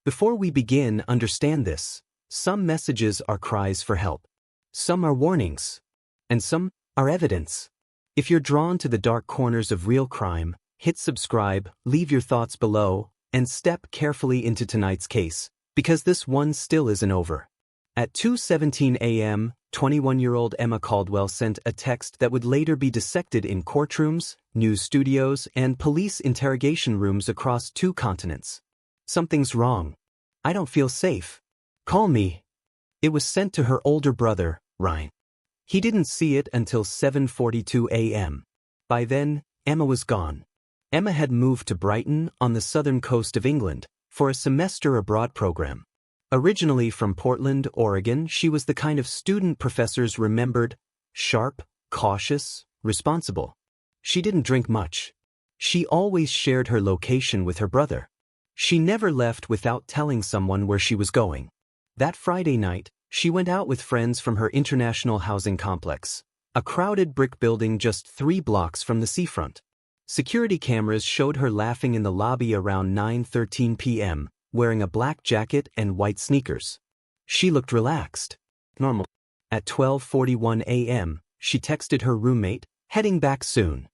Before we begin, understand this. Some messages are cries for help. Some are warnings. And some are evidence. If you're drawn to the dark corners of real crime, hit subscribe, leave your thoughts below, and step carefully into tonight's case, because this one still isn't over. At 2:17 a.m., 21-year-old Emma Caldwell sent a text that would later be dissected in courtrooms, news studios, and police interrogation rooms across 2 continents. Something's wrong. I don't feel safe. Call me. It was sent to her older brother, Ryan. He didn't see it until 7:42 a.m. By then, Emma was gone. Emma had moved to Brighton on the southern coast of England for a semester abroad program. Originally from Portland, Oregon, she was the kind of student professors remembered: sharp, cautious, responsible. She didn't drink much. She always shared her location with her brother. She never left without telling someone where she was going. That Friday night, she went out with friends from her international housing complex, a crowded brick building just 3 blocks from the seafront. Security cameras showed her laughing in the lobby around 9:13 p.m., wearing a black jacket and white sneakers. She looked relaxed. Normal. At 12:41 a.m., she texted her roommate, heading back soon.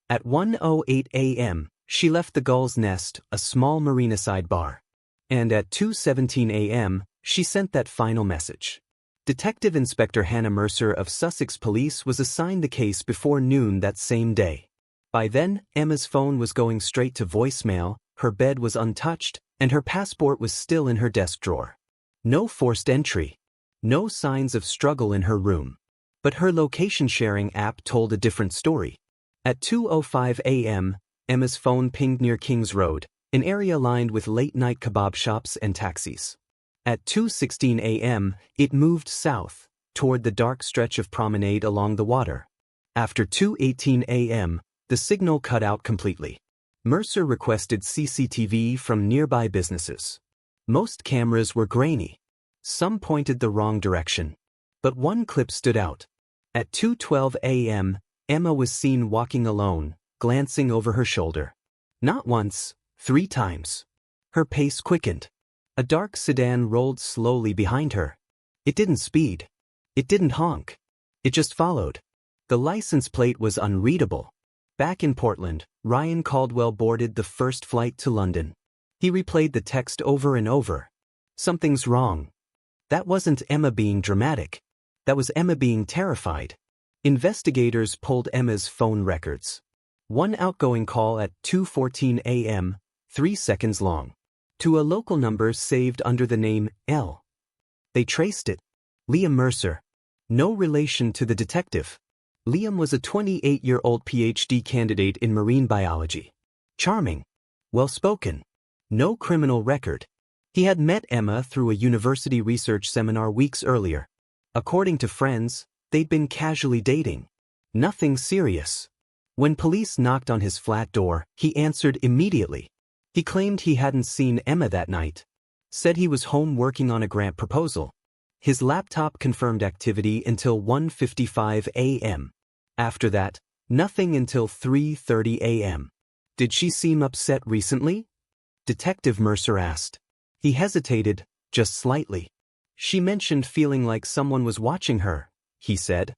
At 1:08 a.m., she left the Gull's Nest, a small marina-side bar. And at 2:17 a.m., she sent that final message. Detective Inspector Hannah Mercer of Sussex Police was assigned the case before noon that same day. By then, Emma's phone was going straight to voicemail, her bed was untouched, and her passport was still in her desk drawer. No forced entry. No signs of struggle in her room. But her location-sharing app told a different story. At 2:05 a.m., Emma's phone pinged near Kings Road, an area lined with late-night kebab shops and taxis. At 2:16 a.m., it moved south, toward the dark stretch of promenade along the water. After 2:18 a.m., the signal cut out completely. Mercer requested CCTV from nearby businesses. Most cameras were grainy. Some pointed the wrong direction. But one clip stood out. At 2:12 a.m., Emma was seen walking alone, glancing over her shoulder. Not once, 3 times. Her pace quickened. A dark sedan rolled slowly behind her. It didn't speed. It didn't honk. It just followed. The license plate was unreadable. Back in Portland, Ryan Caldwell boarded the first flight to London. He replayed the text over and over. Something's wrong. That wasn't Emma being dramatic. That was Emma being terrified. Investigators pulled Emma's phone records. One outgoing call at 2:14 a.m., 3 seconds long, to a local number saved under the name L. They traced it. Liam Mercer. No relation to the detective. Liam was a 28-year-old PhD candidate in marine biology. Charming. Well-spoken. No criminal record. He had met Emma through a university research seminar weeks earlier. According to friends, they'd been casually dating. Nothing serious. When police knocked on his flat door, he answered immediately. He claimed he hadn't seen Emma that night. Said he was home working on a grant proposal. His laptop confirmed activity until 1:55 a.m. After that, nothing until 3:30 a.m. Did she seem upset recently? Detective Mercer asked. He hesitated, just slightly. She mentioned feeling like someone was watching her, he said.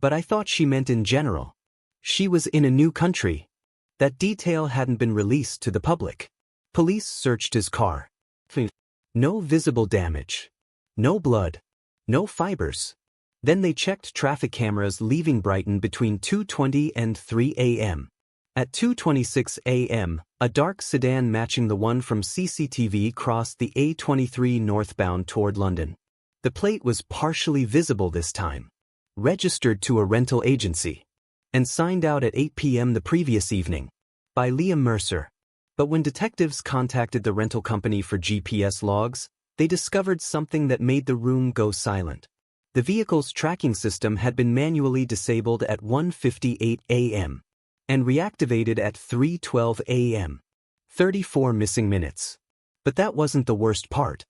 But I thought she meant in general. She was in a new country. That detail hadn't been released to the public. Police searched his car. No visible damage. No blood. No fibers. Then they checked traffic cameras leaving Brighton between 2:20 and 3 a.m. At 2:26 a.m., a dark sedan matching the one from CCTV crossed the A23 northbound toward London. The plate was partially visible this time. Registered to a rental agency. And signed out at 8 p.m. the previous evening. By Liam Mercer. But when detectives contacted the rental company for GPS logs, they discovered something that made the room go silent. The vehicle's tracking system had been manually disabled at 1:58 a.m. and reactivated at 3:12 a.m. 34 missing minutes. But that wasn't the worst part.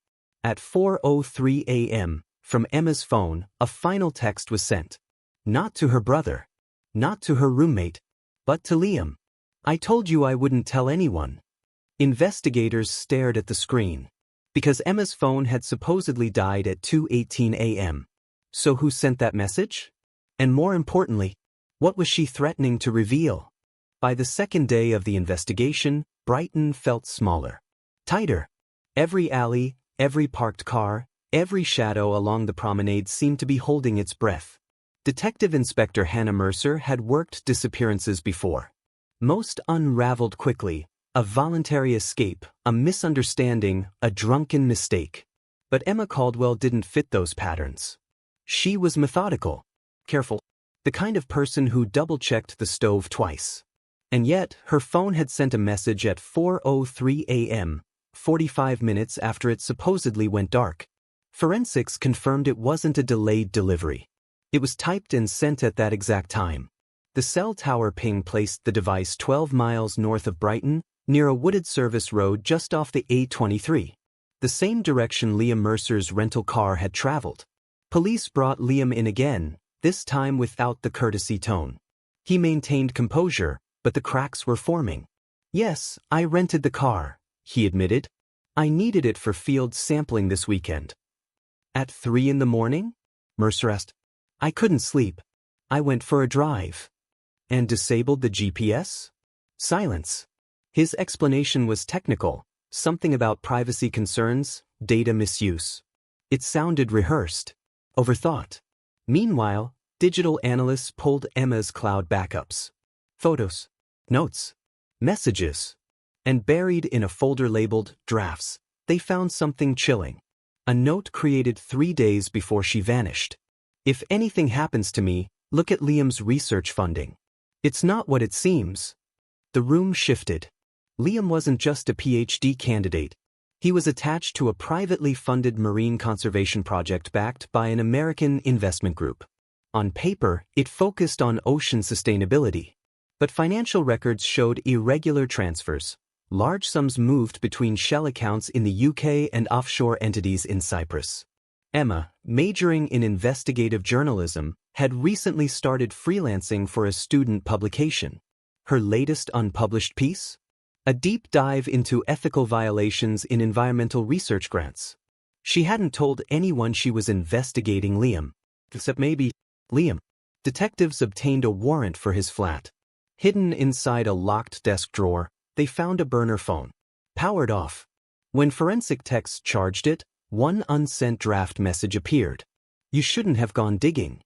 At 4:03 a.m., from Emma's phone, a final text was sent. Not to her brother. Not to her roommate. But to Liam. I told you I wouldn't tell anyone. Investigators stared at the screen. Because Emma's phone had supposedly died at 2:18 a.m. So who sent that message? And more importantly, what was she threatening to reveal? By the second day of the investigation, Brighton felt smaller, tighter. Every alley, every parked car, every shadow along the promenade seemed to be holding its breath. Detective Inspector Hannah Mercer had worked disappearances before. Most unraveled quickly, a voluntary escape, a misunderstanding, a drunken mistake. But Emma Caldwell didn't fit those patterns. She was methodical, careful, the kind of person who double-checked the stove twice. And yet, her phone had sent a message at 4:03 a.m., 45 minutes after it supposedly went dark. Forensics confirmed it wasn't a delayed delivery. It was typed and sent at that exact time. The cell tower ping placed the device 12 miles north of Brighton, near a wooded service road just off the A23. The same direction Liam Mercer's rental car had traveled. Police brought Liam in again, this time without the courtesy tone. He maintained composure, but the cracks were forming. "Yes, I rented the car," he admitted. "I needed it for field sampling this weekend." "At 3 in the morning?" Mercer asked. "I couldn't sleep. I went for a drive." "And disabled the GPS?" Silence. His explanation was technical, something about privacy concerns, data misuse. It sounded rehearsed, overthought. Meanwhile, digital analysts pulled Emma's cloud backups. Photos, notes, messages. And buried in a folder labeled Drafts, they found something chilling. A note created 3 days before she vanished. "If anything happens to me, look at Liam's research funding. It's not what it seems." The room shifted. Liam wasn't just a PhD candidate. He was attached to a privately funded marine conservation project backed by an American investment group. On paper, it focused on ocean sustainability. But financial records showed irregular transfers. Large sums moved between shell accounts in the UK and offshore entities in Cyprus. Emma, majoring in investigative journalism, had recently started freelancing for a student publication. Her latest unpublished piece? A deep dive into ethical violations in environmental research grants. She hadn't told anyone she was investigating Liam. Except maybe Liam. Detectives obtained a warrant for his flat. Hidden inside a locked desk drawer, they found a burner phone. Powered off. When forensic techs charged it, one unsent draft message appeared. "You shouldn't have gone digging."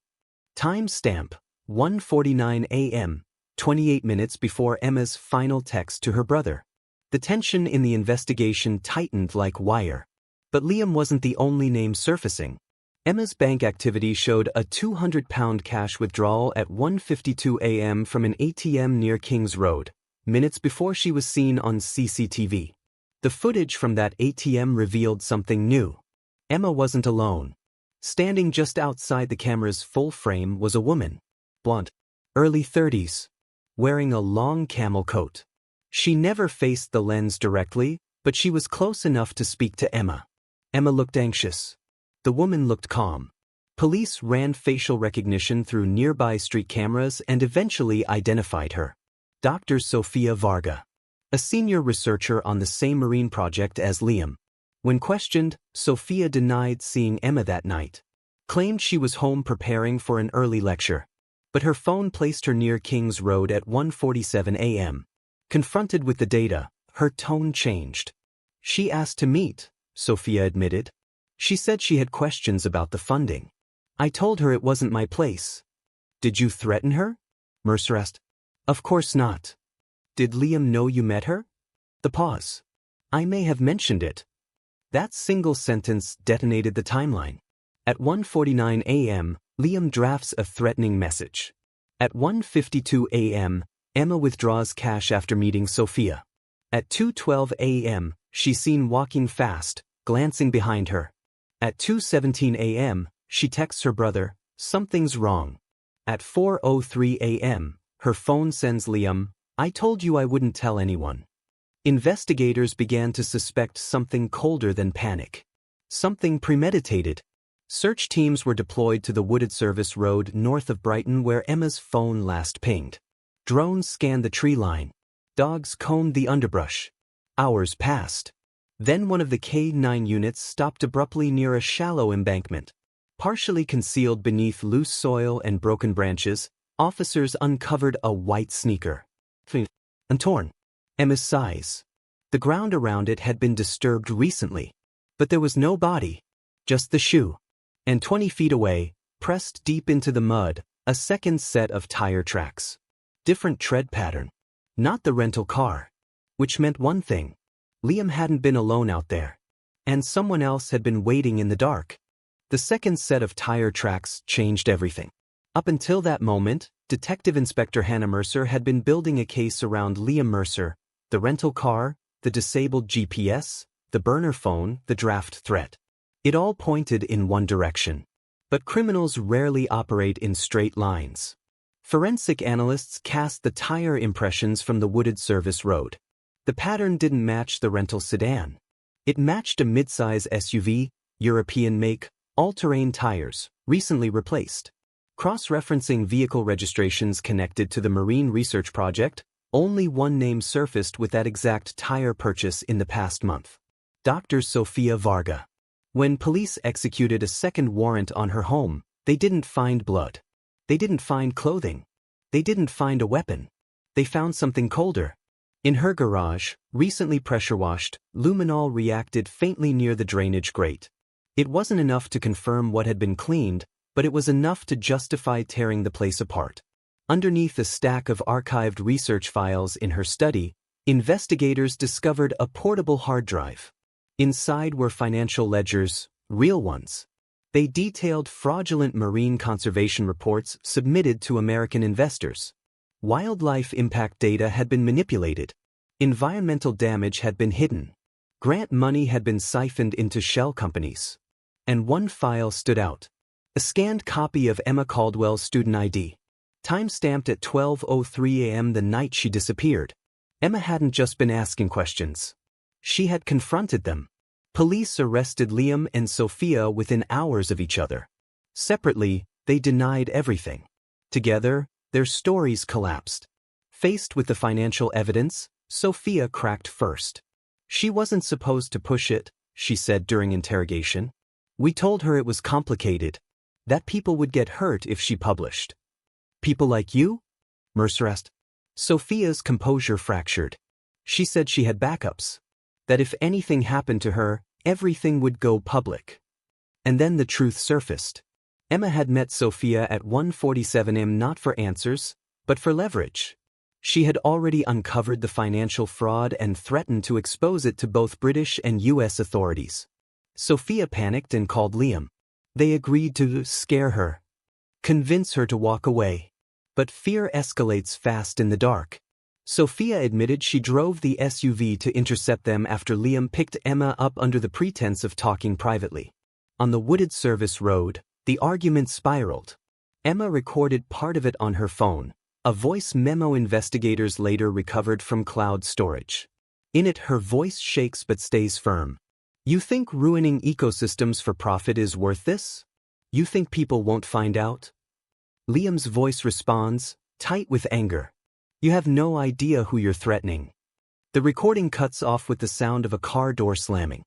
Timestamp, 1:49 a.m., 28 minutes before Emma's final text to her brother. The tension in the investigation tightened like wire. But Liam wasn't the only name surfacing. Emma's bank activity showed a £200 cash withdrawal at 1:52 a.m. from an ATM near King's Road, minutes before she was seen on CCTV. The footage from that ATM revealed something new. Emma wasn't alone. Standing just outside the camera's full frame was a woman. Blonde, early 30s, wearing a long camel coat. She never faced the lens directly, but she was close enough to speak to Emma. Emma looked anxious. The woman looked calm. Police ran facial recognition through nearby street cameras and eventually identified her. Dr. Sofia Varga, a senior researcher on the same marine project as Liam. When questioned, Sofia denied seeing Emma that night. Claimed she was home preparing for an early lecture. But her phone placed her near King's Road at 1:47 a.m. Confronted with the data, her tone changed. "She asked to meet," Sofia admitted. "She said she had questions about the funding. I told her it wasn't my place." "Did you threaten her?" Mercer asked. "Of course not." "Did Liam know you met her?" The pause. "I may have mentioned it." That single sentence detonated the timeline. At 1:49 a.m., Liam drafts a threatening message. At 1:52 a.m., Emma withdraws cash after meeting Sofia. At 2:12 a.m., she's seen walking fast, glancing behind her. At 2:17 a.m., she texts her brother, "Something's wrong." At 4:03 a.m., her phone sends Liam, "I told you I wouldn't tell anyone." Investigators began to suspect something colder than panic. Something premeditated. Search teams were deployed to the wooded service road north of Brighton where Emma's phone last pinged. Drones scanned the tree line. Dogs combed the underbrush. Hours passed. Then one of the K9 units stopped abruptly near a shallow embankment. Partially concealed beneath loose soil and broken branches, officers uncovered a white sneaker. Untorn. Emma's size. The ground around it had been disturbed recently. But there was no body. Just the shoe. And 20 feet away, pressed deep into the mud, a second set of tire tracks. Different tread pattern. Not the rental car. Which meant one thing. Liam hadn't been alone out there. And someone else had been waiting in the dark. The second set of tire tracks changed everything. Up until that moment, Detective Inspector Hannah Mercer had been building a case around Liam Mercer, the rental car, the disabled GPS, the burner phone, the draft threat. It all pointed in one direction. But criminals rarely operate in straight lines. Forensic analysts cast the tire impressions from the wooded service road. The pattern didn't match the rental sedan. It matched a midsize SUV, European make, all-terrain tires, recently replaced. Cross-referencing vehicle registrations connected to the Marine Research Project, only one name surfaced with that exact tire purchase in the past month. Dr. Sofia Varga. When police executed a second warrant on her home, they didn't find blood. They didn't find clothing. They didn't find a weapon. They found something colder. In her garage, recently pressure-washed, luminol reacted faintly near the drainage grate. It wasn't enough to confirm what had been cleaned, but it was enough to justify tearing the place apart. Underneath a stack of archived research files in her study, investigators discovered a portable hard drive. Inside were financial ledgers, real ones. They detailed fraudulent marine conservation reports submitted to American investors. Wildlife impact data had been manipulated. Environmental damage had been hidden. Grant money had been siphoned into shell companies. And one file stood out. A scanned copy of Emma Caldwell's student ID. Time-stamped at 12:03 a.m. the night she disappeared. Emma hadn't just been asking questions. She had confronted them. Police arrested Liam and Sofia within hours of each other. Separately, they denied everything. Together, their stories collapsed. Faced with the financial evidence, Sofia cracked first. She wasn't supposed to push it, she said during interrogation. We told her it was complicated. That people would get hurt if she published. People like you? Mercer asked. Sofia's composure fractured. She said she had backups. That if anything happened to her, everything would go public. And then the truth surfaced. Emma had met Sofia at 1:47 a.m. not for answers, but for leverage. She had already uncovered the financial fraud and threatened to expose it to both British and U.S. authorities. Sofia panicked and called Liam. They agreed to scare her, convince her to walk away. But fear escalates fast in the dark. Sofia admitted she drove the SUV to intercept them after Liam picked Emma up under the pretense of talking privately. On the wooded service road, the argument spiraled. Emma recorded part of it on her phone, a voice memo investigators later recovered from cloud storage. In it, her voice shakes but stays firm. You think ruining ecosystems for profit is worth this? You think people won't find out? Liam's voice responds, tight with anger. You have no idea who you're threatening. The recording cuts off with the sound of a car door slamming.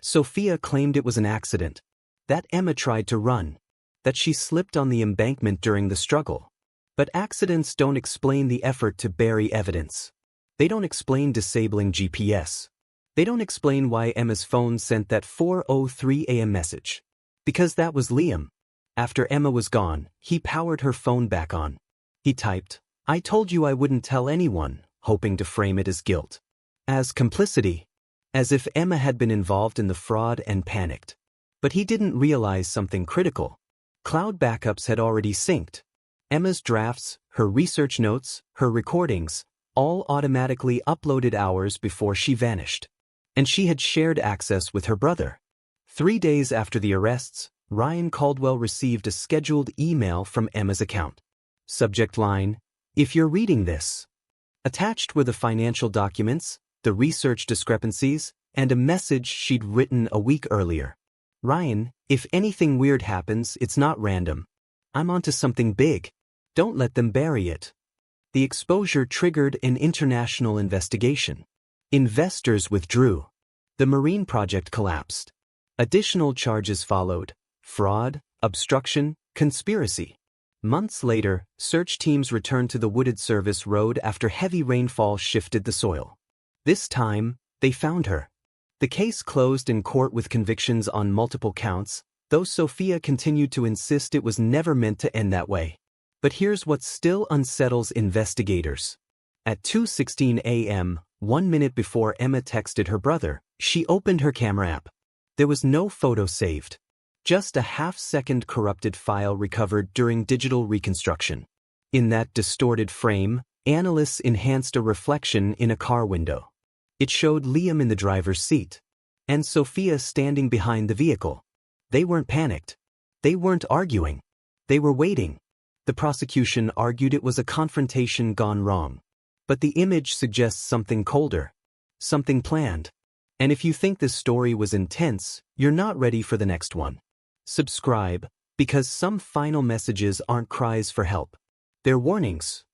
Sofia claimed it was an accident. That Emma tried to run. That she slipped on the embankment during the struggle. But accidents don't explain the effort to bury evidence. They don't explain disabling GPS. They don't explain why Emma's phone sent that 4:03 a.m. message. Because that was Liam. After Emma was gone, he powered her phone back on. He typed, I told you I wouldn't tell anyone, hoping to frame it as guilt. As complicity. As if Emma had been involved in the fraud and panicked. But he didn't realize something critical. Cloud backups had already synced. Emma's drafts, her research notes, her recordings, all automatically uploaded hours before she vanished. And she had shared access with her brother. 3 days after the arrests, Ryan Caldwell received a scheduled email from Emma's account. Subject line, if you're reading this. Attached were the financial documents, the research discrepancies, and a message she'd written a week earlier. Ryan, if anything weird happens, it's not random. I'm onto something big. Don't let them bury it. The exposure triggered an international investigation. Investors withdrew. The marine project collapsed. Additional charges followed: fraud, obstruction, conspiracy. Months later, search teams returned to the wooded service road after heavy rainfall shifted the soil. This time, they found her. The case closed in court with convictions on multiple counts, though Sophia continued to insist it was never meant to end that way. But here's what still unsettles investigators. At 2:16 a.m., 1 minute before Emma texted her brother, she opened her camera app. There was no photo saved. Just a half-second corrupted file recovered during digital reconstruction. In that distorted frame, analysts enhanced a reflection in a car window. It showed Liam in the driver's seat and Sophia standing behind the vehicle. They weren't panicked. They weren't arguing. They were waiting. The prosecution argued it was a confrontation gone wrong. But the image suggests something colder, something planned. And if you think this story was intense, you're not ready for the next one. Subscribe, because some final messages aren't cries for help. They're warnings.